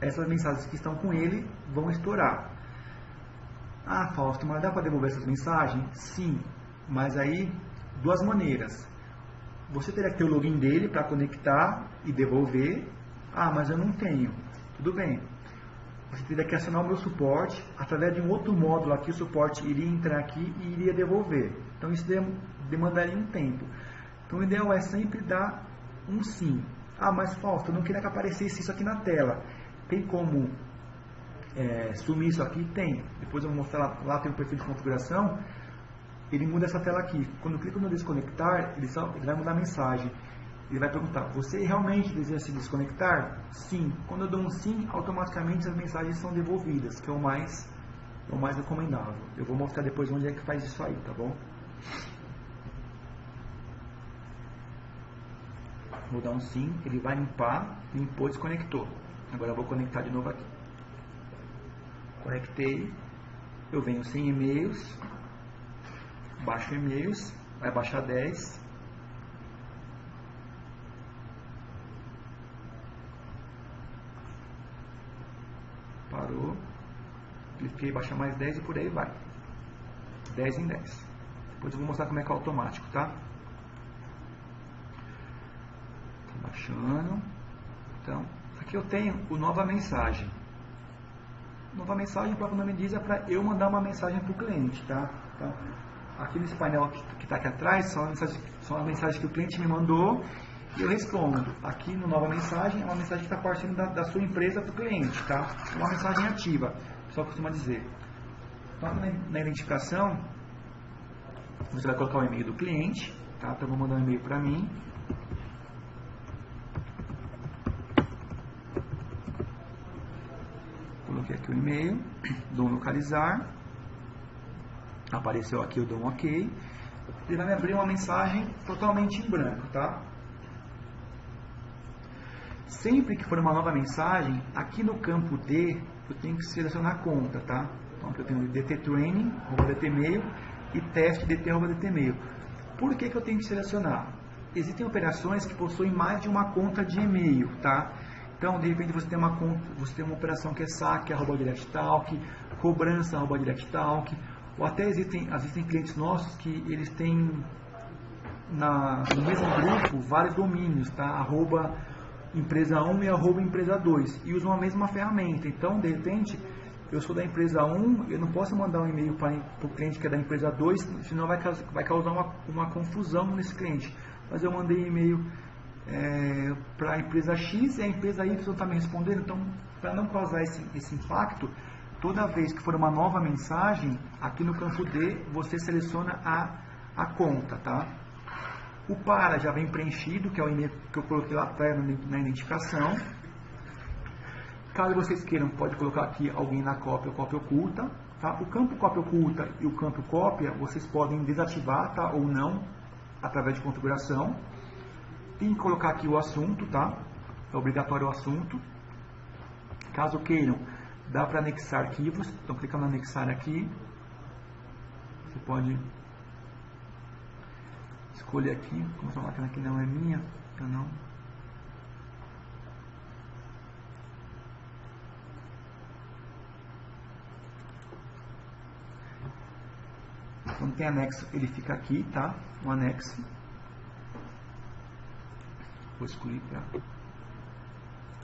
essas mensagens que estão com ele vão estourar. Ah, Fausto, mas dá para devolver essas mensagens? Sim, mas aí, 2 maneiras. Você teria que ter o login dele para conectar e devolver. Ah, mas eu não tenho. Tudo bem. Você teria que acionar o meu suporte. Através de um outro módulo aqui, o suporte iria entrar aqui e iria devolver. Então, isso demandaria um tempo. Então, o ideal é sempre dar um sim. Ah, mas Fausto, eu não queria que aparecesse isso aqui na tela. Tem como sumir isso aqui? Tem. Depois eu vou mostrar lá tem um perfil de configuração. Ele muda essa tela aqui. Quando eu clico no desconectar, ele vai mudar a mensagem. Ele vai perguntar: você realmente deseja se desconectar? Sim. Quando eu dou um sim, automaticamente as mensagens são devolvidas, que é o mais recomendável. Eu vou mostrar depois onde é que faz isso aí, tá bom? Vou dar um sim, ele vai limpar, limpou, desconectou. Agora eu vou conectar de novo aqui. Conectei, eu venho sem e-mails, baixo e-mails, vai baixar 10. Parou, cliquei, baixa mais 10 e por aí vai. 10 em 10. Depois eu vou mostrar como é que é automático, tá? Tá baixando. Então, aqui eu tenho o nova mensagem. Nova mensagem, o próprio nome diz, é para eu mandar uma mensagem para o cliente, tá? Então, aqui nesse painel que está aqui atrás, são as mensagens que o cliente me mandou e eu respondo. Aqui no nova mensagem, é uma mensagem que está partindo da sua empresa para o cliente, tá? É uma mensagem ativa, o pessoal costuma dizer. Então, na identificação, você vai colocar o e-mail do cliente, tá? Então, eu vou mandar um e-mail para mim. Coloquei aqui o e-mail, dou um localizar, apareceu aqui, eu dou um ok, ele vai me abrir uma mensagem totalmente em branco, tá? Sempre que for uma nova mensagem, aqui no campo D, eu tenho que selecionar a conta, tá? Então aqui eu tenho dttraining, @dtmail e teste dt@dtmail. Por que eu tenho que selecionar? Existem operações que possuem mais de uma conta de e-mail, tá? Então, de repente, você tem uma conta, você tem uma operação que é saque, @directtalk, cobrança, @directtalk, ou até existem clientes nossos que eles têm no mesmo grupo vários domínios, tá? @empresa1 e @empresa2, e usam a mesma ferramenta. Então, de repente, eu sou da empresa 1, eu não posso mandar um e-mail para o cliente que é da empresa 2, senão vai causar uma confusão nesse cliente. Mas eu mandei e-mail para a empresa X e a empresa Y está me respondendo, então para não causar esse impacto, toda vez que for uma nova mensagem, aqui no campo D, você seleciona a conta, tá? O para já vem preenchido, que é o e-mail que eu coloquei lá atrás na identificação. Caso vocês queiram, pode colocar aqui alguém na cópia ou cópia oculta. Tá? O campo cópia oculta e o campo cópia, vocês podem desativar, tá? Ou não, através de configuração. Tem que colocar aqui o assunto, tá? É obrigatório o assunto. Caso queiram, dá para anexar arquivos. Então, clica no anexar aqui. Você pode escolher aqui, como essa máquina aqui não é minha, eu não. Quando tem anexo, ele fica aqui, tá? O anexo. Vou excluir para.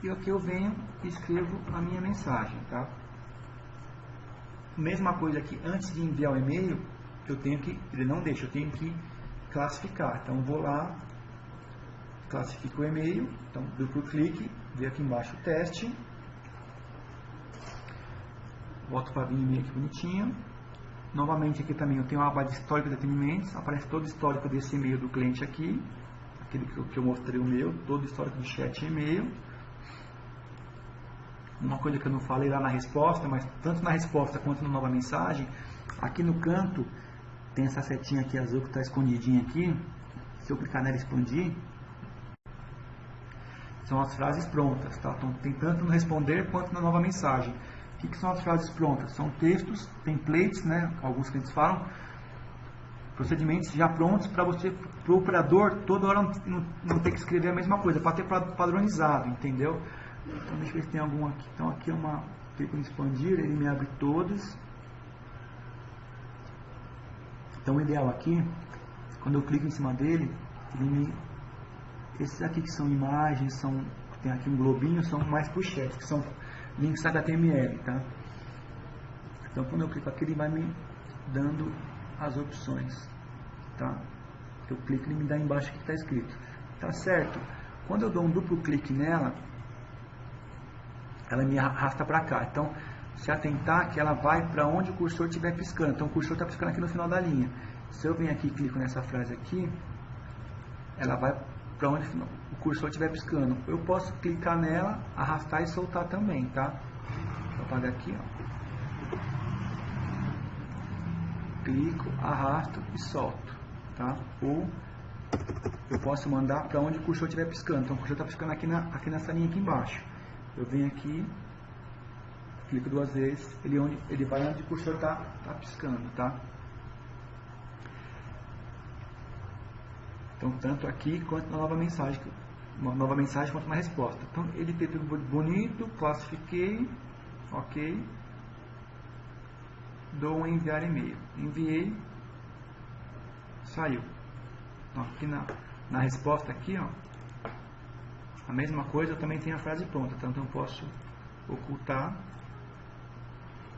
E aqui eu venho e escrevo a minha mensagem, tá? Mesma coisa aqui, antes de enviar o e-mail, eu tenho que, ele não deixa, eu tenho que classificar. Então vou lá, classifico o e-mail, então duplo clique, veio aqui embaixo o teste, volto para vir o e-mail aqui bonitinho. Novamente aqui também eu tenho a aba de histórico de atendimentos, aparece todo o histórico desse e-mail do cliente aqui, aquele que eu mostrei o meu, todo o histórico de chat e e-mail. Uma coisa que eu não falei lá na resposta, mas tanto na resposta quanto na nova mensagem, aqui no canto tem essa setinha aqui azul que está escondidinha aqui. Se eu clicar nela e expandir, são as frases prontas, tá? Então tem tanto no responder quanto na nova mensagem. O que são as frases prontas? São textos, templates, né? Alguns clientes falam, procedimentos já prontos para você, para o operador, toda hora não ter que escrever a mesma coisa, para ter padronizado, entendeu? Então deixa eu ver se tem algum aqui. Então aqui é uma, clico em expandir, ele me abre todos. Então o ideal aqui, quando eu clico em cima dele, esses aqui que são imagens, tem aqui um globinho, são mais para o chat, que são links HTML, tá? Então quando eu clico aqui, ele vai me dando as opções, tá? Eu clico e ele me dá embaixo o que está escrito, tá certo? Quando eu dou um duplo clique nela, ela me arrasta para cá. Então, se atentar que ela vai para onde o cursor estiver piscando. Então, o cursor está piscando aqui no final da linha. Se eu venho aqui e clico nessa frase aqui, ela vai para onde o cursor estiver piscando. Eu posso clicar nela, arrastar e soltar também, tá? Vou apagar aqui, ó. Clico, arrasto e solto, tá? Ou eu posso mandar para onde o cursor estiver piscando. Então, o cursor está piscando aqui nessa linha aqui embaixo. Eu venho aqui, clico duas vezes, ele vai onde o cursor está piscando, tá? Então, tanto aqui quanto na nova mensagem quanto na resposta. Então, ele tem tudo bonito, classifiquei, ok, dou um enviar e-mail, enviei, saiu. Então, aqui na resposta aqui, ó, a mesma coisa, eu também tenho a frase pronta, tá? Então eu posso ocultar.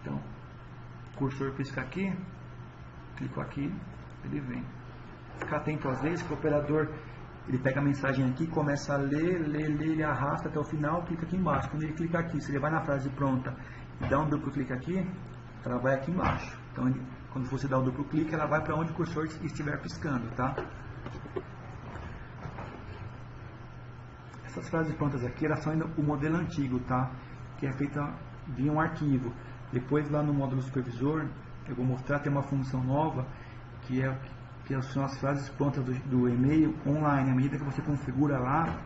Então, o cursor pisca aqui, clico aqui, ele vem. Ficar atento às vezes que o operador, ele pega a mensagem aqui, começa a ler, ele arrasta até o final, clica aqui embaixo. Quando ele clica aqui, se ele vai na frase pronta e dá um duplo clique aqui, ela vai aqui embaixo. Então, quando você dá um duplo clique, ela vai para onde o cursor estiver piscando, tá? Essas frases prontas aqui, elas são ainda o modelo antigo, tá? Que é feita via um arquivo. Depois lá no módulo supervisor, eu vou mostrar, tem uma função nova, que são as frases prontas do e-mail online. À medida que você configura lá,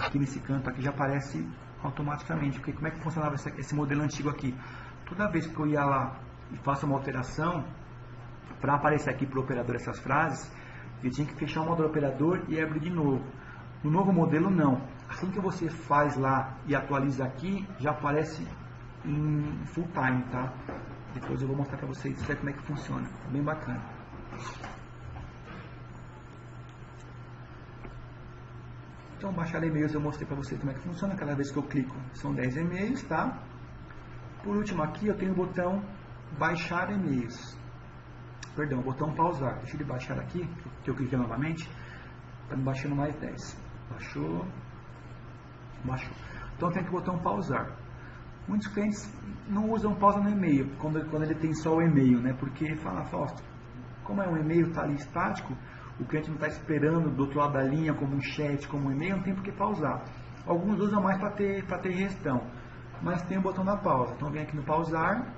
aqui nesse canto aqui já aparece automaticamente. Porque como é que funcionava esse modelo antigo aqui? Toda vez que eu ia lá e faço uma alteração, para aparecer aqui para o operador essas frases, eu tinha que fechar o módulo operador e abrir de novo. No novo modelo não. Assim que você faz lá e atualiza aqui, já aparece em full time, tá? Depois eu vou mostrar para vocês como é que funciona. Bem bacana. Então, baixar e-mails eu mostrei para vocês como é que funciona. Cada vez que eu clico, são 10 e-mails, tá? Por último aqui eu tenho o botão baixar e-mails. Perdão, o botão pausar. Deixa ele baixar aqui, que eu cliquei novamente. Está me baixando mais 10. Baixou. Baixou. Então tem aqui o botão pausar. Muitos clientes não usam pausa no e-mail, quando ele tem só o e-mail, né? Porque fala, Fausto, como é um e-mail, está ali estático, o cliente não está esperando do outro lado da linha, como um chat, como um e-mail, não tem por que pausar. Alguns usam mais para ter gestão, mas tem o botão da pausa. Então vem aqui no pausar,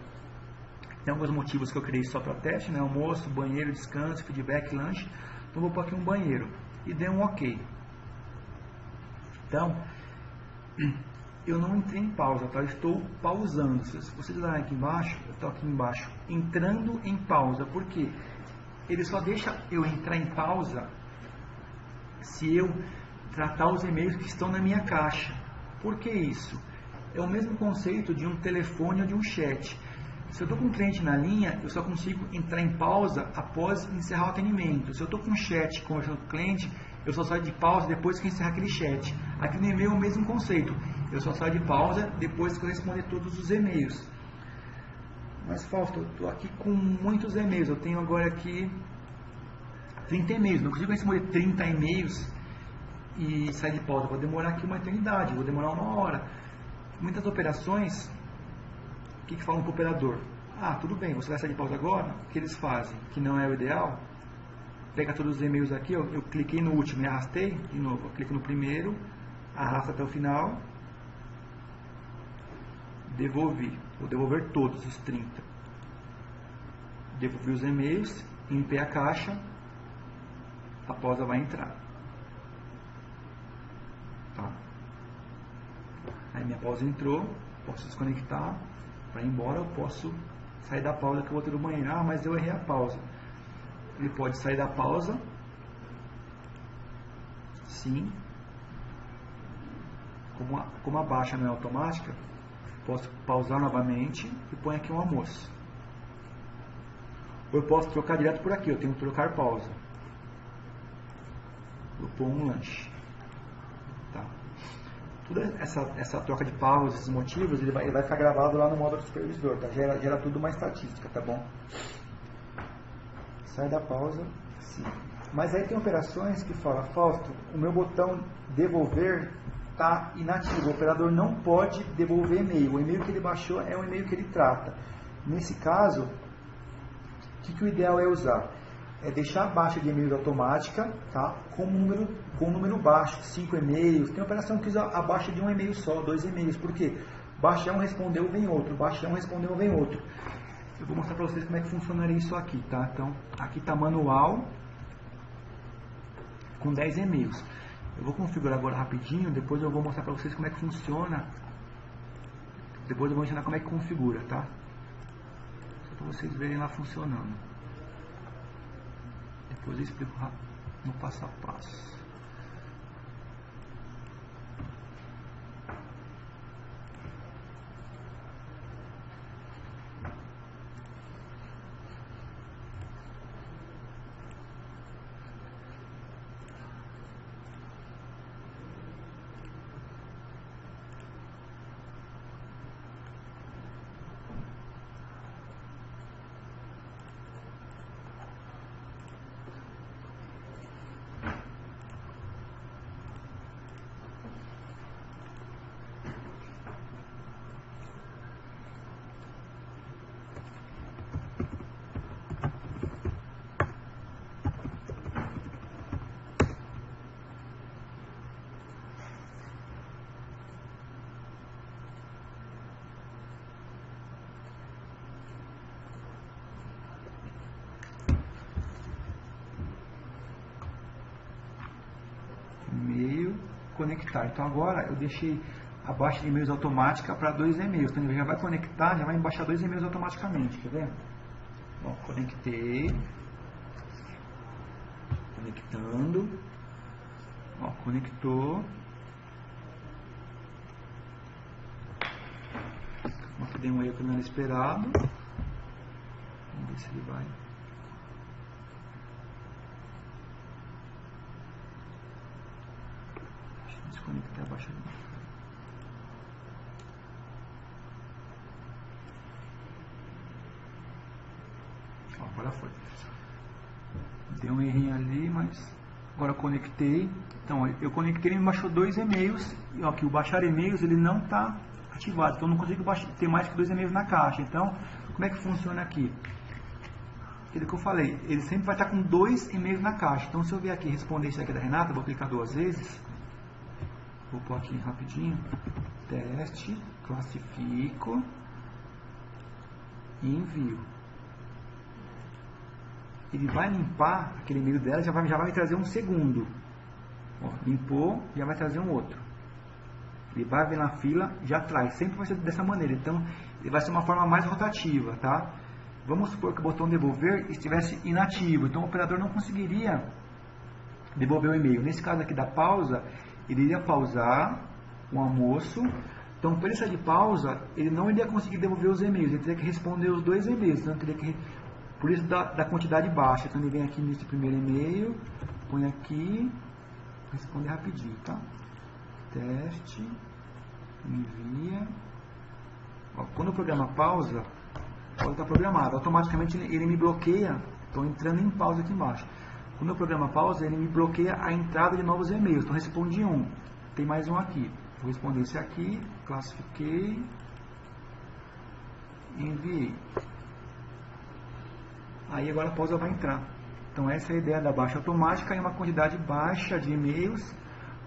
tem alguns motivos que eu criei só para teste, né? Almoço, banheiro, descanso, feedback, lanche. Então vou pôr aqui um banheiro e dei um OK. Então, eu não entrei em pausa, tá? Eu estou pausando. Se vocês olharem aqui embaixo, eu estou aqui embaixo, entrando em pausa. Por quê? Ele só deixa eu entrar em pausa se eu tratar os e-mails que estão na minha caixa. Por que isso? É o mesmo conceito de um telefone ou de um chat. Se eu estou com um cliente na linha, eu só consigo entrar em pausa após encerrar o atendimento. Se eu estou com um chat conversando com o cliente, eu só saio de pausa depois que encerrar aquele chat. Aqui no e-mail é o mesmo conceito. Eu só saio de pausa depois que eu responder todos os e-mails. Mas, Fausto, eu estou aqui com muitos e-mails. Eu tenho agora aqui 30 e-mails. Não consigo responder 30 e-mails e sair de pausa. Vou demorar aqui uma eternidade. Vou demorar 1 hora. Muitas operações, o que falam para o operador? Ah, tudo bem, você vai sair de pausa agora? O que eles fazem? Que não é o ideal? Pega todos os e-mails aqui, eu cliquei no último e arrastei. De novo, eu clico no primeiro, arrasta até o final. Devolvi. Vou devolver todos os 30. Devolvi os e-mails, limpei a caixa, a pausa vai entrar. Tá? Aí minha pausa entrou, posso desconectar para ir embora, eu posso sair da pausa que eu vou ter no banheiro. Ah, mas eu errei a pausa. Ele pode sair da pausa, sim. Como a baixa não é automática, posso pausar novamente e põe aqui um almoço. Ou eu posso trocar direto por aqui, eu tenho que trocar pausa. Vou pôr um lanche. Tá. Toda essa troca de pausas, esses motivos, ele vai ficar gravado lá no módulo do supervisor, tá? Gera tudo uma estatística, tá bom? Sai da pausa, sim. Mas aí tem operações que falam, Fausto, o meu botão devolver está inativo, o operador não pode devolver e-mail, o e-mail que ele baixou é o e-mail que ele trata. Nesse caso, o que o ideal é usar? É deixar a baixa de e-mails automática, tá? com um número baixo, 5 e-mails. Tem operação que usa a baixa de um e-mail só, 2 e-mails. Por quê? Baixa um, respondeu, vem outro. Baixa um, respondeu, vem outro. Eu vou mostrar para vocês como é que funcionaria isso aqui, tá? Então, aqui está manual com 10 e-mails. Eu vou configurar agora rapidinho, depois eu vou mostrar para vocês como é que funciona. Depois eu vou ensinar como é que configura, tá? Só para vocês verem lá funcionando. Depois eu explico no passo a passo. Conectar. Então agora eu deixei a baixa de e-mails automática para 2 e-mails. Então ele já vai conectar, já vai baixar 2 e-mails automaticamente. Quer ver? Bom, conectei. Conectando. Ó, conectou. Aqui deu um erro que não era esperado. Vamos ver se ele vai. Desconectar a baixa. Agora foi. Deu um errinho ali, mas agora eu conectei. Então, eu conectei, ele me baixou 2 e-mails. E ó, que o baixar e-mails ele não está ativado. Então, eu não consigo ter mais que 2 e-mails na caixa. Então, como é que funciona aqui? Aquilo que eu falei, ele sempre vai estar com 2 e-mails na caixa. Então, se eu vier aqui responder isso aqui da Renata, vou clicar 2 vezes. Vou pôr aqui rapidinho. Teste, classifico e envio. Ele vai limpar aquele e-mail dela, já vai me trazer um segundo. Ó, limpou, já vai trazer um outro. Ele vai ver na fila, já traz. Sempre vai ser dessa maneira. Então, ele vai ser uma forma mais rotativa, tá? Vamos supor que o botão devolver estivesse inativo. Então, o operador não conseguiria devolver o e-mail. Nesse caso aqui da pausa, ele iria pausar o almoço. Então, para ele sair de pausa, ele não iria conseguir devolver os e-mails. Ele teria que responder os 2 e-mails. Então, teria que, por isso da quantidade baixa. Então, ele vem aqui nesse primeiro e-mail, põe aqui, responde rapidinho, tá? Teste, envia. Ó, quando o programa pausa, pode estar programado. Automaticamente ele me bloqueia. Estou entrando em pausa aqui embaixo. Quando o programa pausa, ele me bloqueia a entrada de novos e-mails. Então, respondi um. Tem mais um aqui. Vou responder esse aqui, classifiquei, enviei. Aí agora a pausa vai entrar. Então essa é a ideia da baixa automática, em uma quantidade baixa de e-mails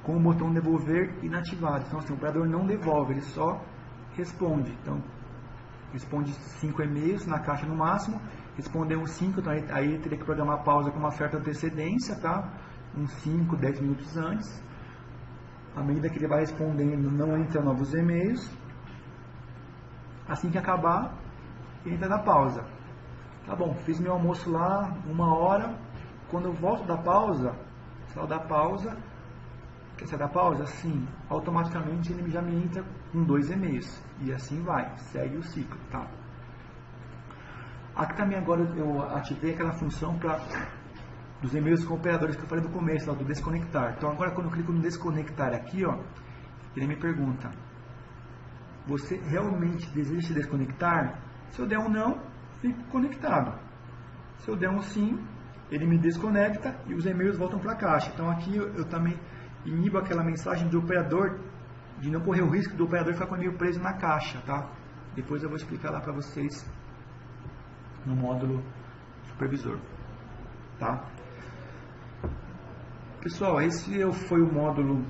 com o botão devolver inativado. Então assim, o operador não devolve, ele só responde. Então responde 5 e-mails na caixa no máximo, respondeu uns 5, então aí teria que programar a pausa com uma certa antecedência, tá? Uns 5, 10 minutos antes. À medida que ele vai respondendo, não entra novos e-mails. Assim que acabar, ele entra na pausa. Tá bom, fiz meu almoço lá, 1 hora. Quando eu volto da pausa, saio da pausa. Quer sair da pausa? Sim. Automaticamente ele já me entra com 2 e-mails. E assim vai, segue o ciclo, tá? Aqui também agora eu ativei aquela função para dos e-mails com operadores que eu falei do começo, lá, do desconectar. Então agora quando eu clico no desconectar aqui, ó, ele me pergunta: você realmente deseja se desconectar? Se eu der um não, fico conectado. Se eu der um sim, ele me desconecta e os e-mails voltam para a caixa. Então aqui eu também inibo aquela mensagem do operador, de não correr o risco do operador ficar com o e-mail preso na caixa, tá? Depois eu vou explicar lá para vocês no módulo supervisor, tá? Pessoal, esse foi o módulo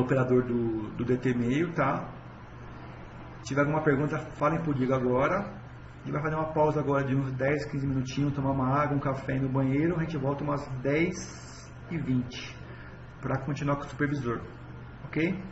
operador do DT-Mail, tá? Se tiver alguma pergunta, falem por Diego agora. A gente vai fazer uma pausa agora de uns 10, 15 minutinhos, tomar uma água, um café no banheiro. A gente volta umas 10h20 para continuar com o supervisor, ok?